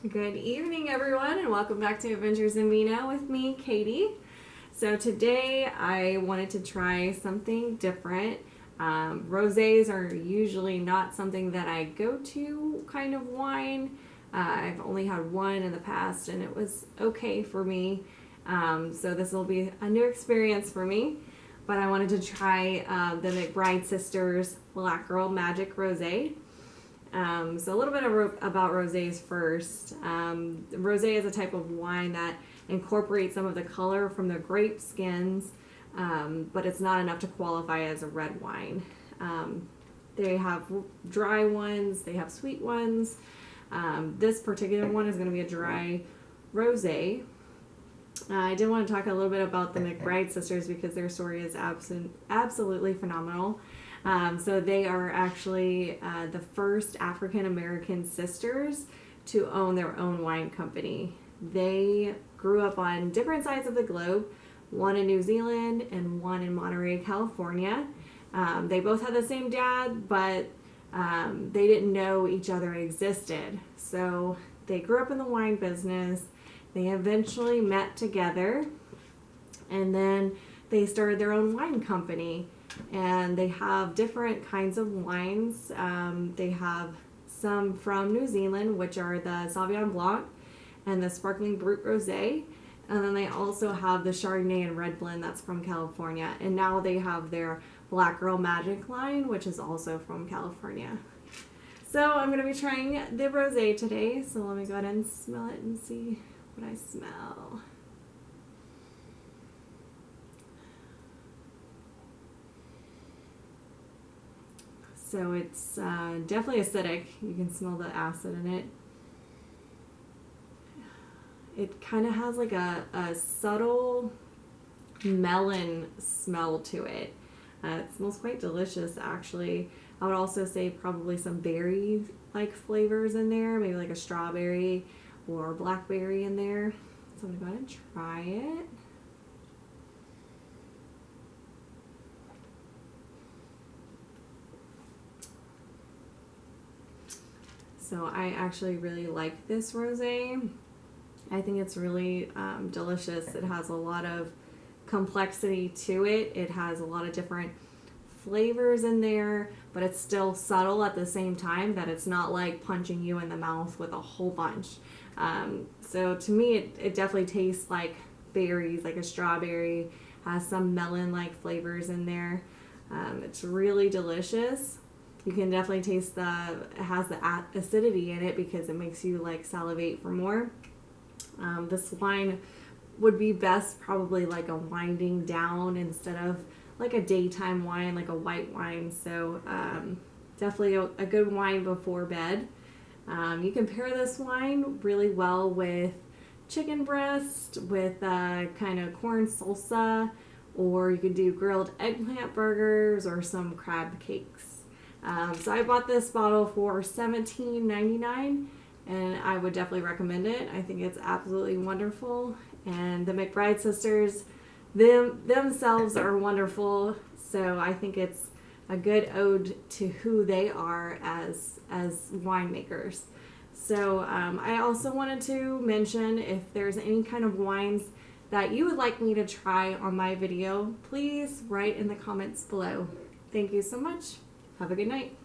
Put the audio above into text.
Good evening, everyone, and welcome back to Adventures in Vino with me, Katie. So today I wanted to try something different. Rosés are usually not something that I go to kind of wine. I've only had one in the past and it was okay for me. So this will be a new experience for me. But I wanted to try the McBride Sisters Black Girl Magic Rosé. So a little bit about rosés first. Rosé is a type of wine that incorporates some of the color from the grape skins, but it's not enough to qualify as a red wine. They have dry ones, they have sweet ones. This particular one is going to be a dry rosé. I did want to talk a little bit about the McBride Sisters because their story is absolutely phenomenal. So they are actually the first African American sisters to own their own wine company. They grew up on different sides of the globe, one in New Zealand and one in Monterey, California. They both had the same dad, but they didn't know each other existed. So they grew up in the wine business. They eventually met together, and then they started their own wine company. And they have different kinds of wines. They have some from New Zealand, which are the Sauvignon Blanc and the Sparkling Brut Rosé. And then they also have the Chardonnay and Red Blend that's from California. And now they have their Black Girl Magic line, which is also from California. So I'm going to be trying the rosé today. So let me go ahead and smell it and see what I smell. So it's definitely acidic. You can smell the acid in it. It kind of has like a subtle melon smell to it. It smells quite delicious, actually. I would also say probably some berry-like flavors in there, maybe like a strawberry or blackberry in there. So I'm going to go ahead and try it. So I actually really like this rosé. I think it's really delicious. It has a lot of complexity to it. It has a lot of different flavors in there, but it's still subtle at the same time, that it's not like punching you in the mouth with a whole bunch. So to me, it definitely tastes like berries, like a strawberry, has some melon-like flavors in there. It's really delicious. You can definitely taste it has the acidity in it because it makes you like salivate for more. This wine would be best probably like a winding down instead of like a daytime wine, like a white wine. So definitely a good wine before bed. You can pair this wine really well with chicken breast, with kind of corn salsa, or you could do grilled eggplant burgers or some crab cakes. So I bought this bottle for $17.99, and I would definitely recommend it. I think it's absolutely wonderful, and the McBride sisters themselves are wonderful. So I think it's a good ode to who they are as winemakers. So I also wanted to mention, if there's any kind of wines that you would like me to try on my video, please write in the comments below. Thank you so much. Have a good night.